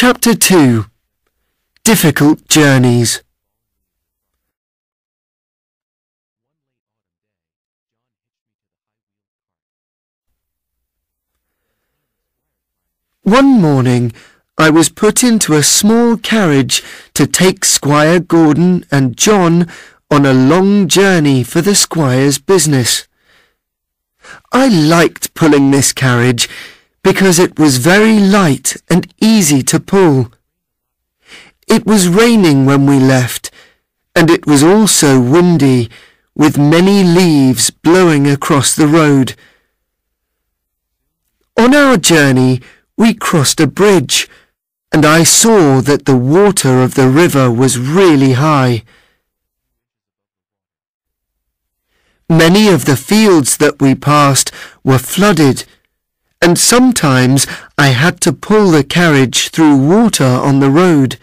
Chapter 2. Difficult Journeys. One morning I was put into a small carriage to take Squire Gordon and John on a long journey for the squire's business. I liked pulling this carriage because it was very light and easy to pull. It was raining when we left, and it was also windy, with many leaves blowing across the road. On our journey, we crossed a bridge, and I saw that the water of the river was really high. Many of the fields that we passed were flooded, and sometimes I had to pull the carriage through water on the road.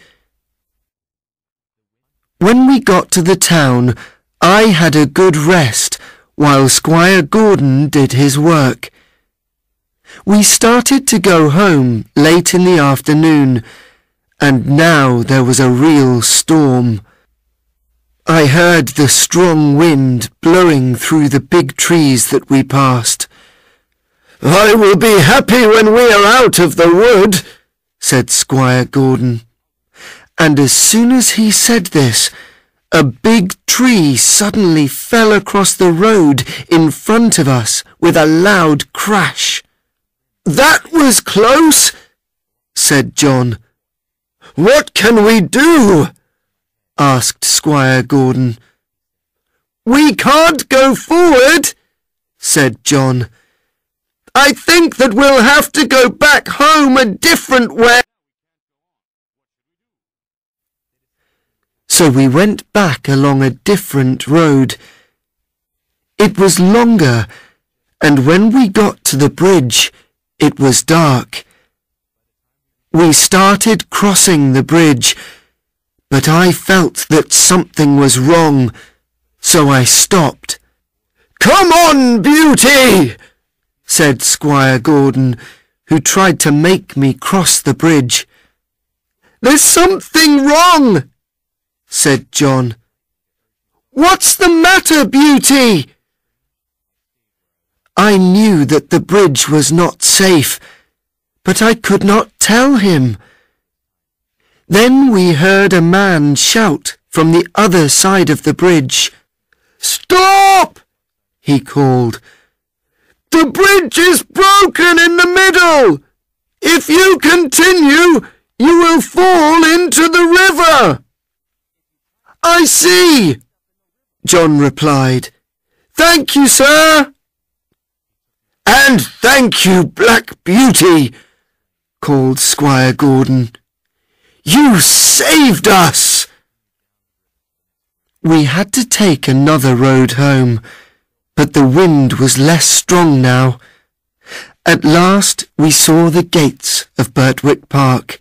When we got to the town, I had a good rest while Squire Gordon did his work. We started to go home late in the afternoon, and now there was a real storm. I heard the strong wind blowing through the big trees that we passed. "I will be happy when we are out of the wood," said Squire Gordon. And as soon as he said this, a big tree suddenly fell across the road in front of us with a loud crash. "That was close," said John. "What can we do?" asked Squire Gordon. "We can't go forward," said John. "I think that we'll have to go back home a different way." So we went back along a different road. It was longer, and when we got to the bridge, it was dark. We started crossing the bridge, but I felt that something was wrong, so I stopped. "Come on, Beauty!" said Squire Gordon, who tried to make me cross the bridge. "There's something wrong," said John. "What's the matter, Beauty?" I knew that the bridge was not safe, but I could not tell him. Then we heard a man shout from the other side of the bridge. "Stop!" he called. "The bridge is broken in the middle. If you continue, you will fall into the river." "I see," John replied. "Thank you, sir." "And thank you, Black Beauty," called Squire Gordon. "You saved us." We had to take another road home, but the wind was less strong now. At last we saw the gates of Birtwick Park.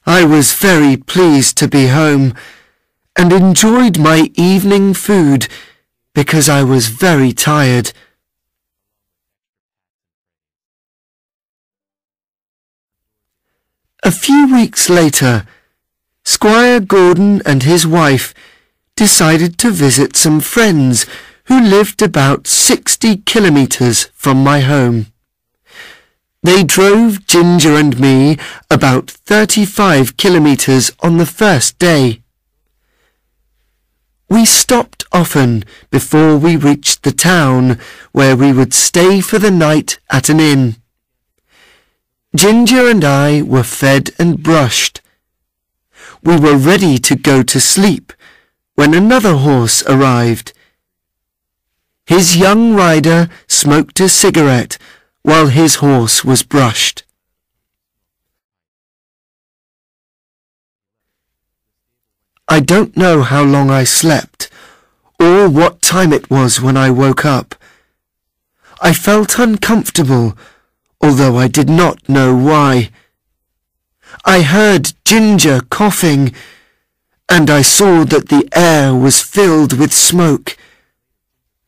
I was very pleased to be home, and enjoyed my evening food because I was very tired. A few weeks later, Squire Gordon and his wife decided to visit some friends who lived about 60 kilometres from my home. They drove Ginger and me about 35 kilometres on the first day. We stopped often before we reached the town, where we would stay for the night at an inn. Ginger and I were fed and brushed. We were ready to go to sleep when another horse arrived. His young rider smoked a cigarette while his horse was brushed. I don't know how long I slept, or what time it was when I woke up. I felt uncomfortable, although I did not know why. I heard Ginger coughing, and I saw that the air was filled with smoke.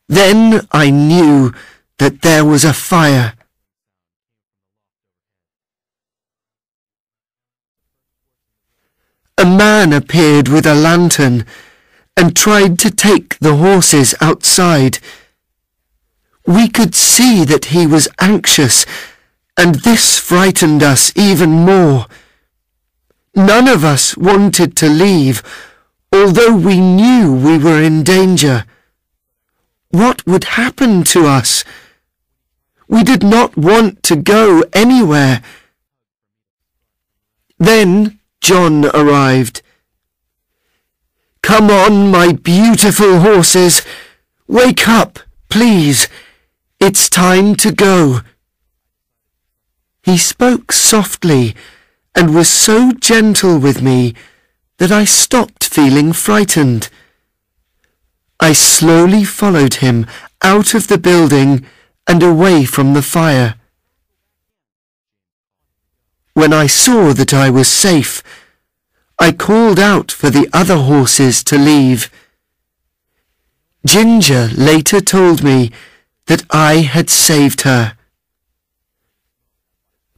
Then I knew that there was a fire. A man appeared with a lantern and tried to take the horses outside. We could see that he was anxious, and this frightened us even more. None of us wanted to leave, although we knew we were in danger. What would happen to us? We did not want to go anywhere. Then John arrived. "Come on, my beautiful horses. Wake up, please. It's time to go." He spoke softly and was so gentle with me that I stopped feeling frightened. I slowly followed him out of the building and away from the fire. When I saw that I was safe, I called out for the other horses to leave. Ginger later told me that I had saved her.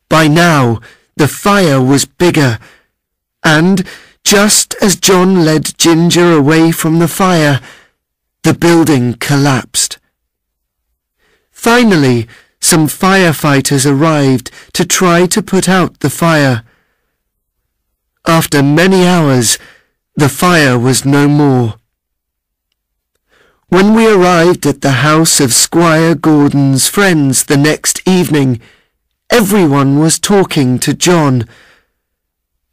By now, the fire was bigger, and just as John led Ginger away from the fire, the building collapsed. Finally, some firefighters arrived to try to put out the fire. After many hours, the fire was no more. When we arrived at the house of Squire Gordon's friends the next evening, everyone was talking to John.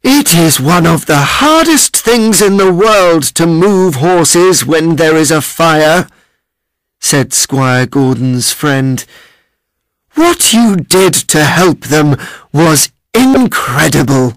"It is one of the hardest things in the world to move horses when there is a fire," said Squire Gordon's friend. "What you did to help them was incredible."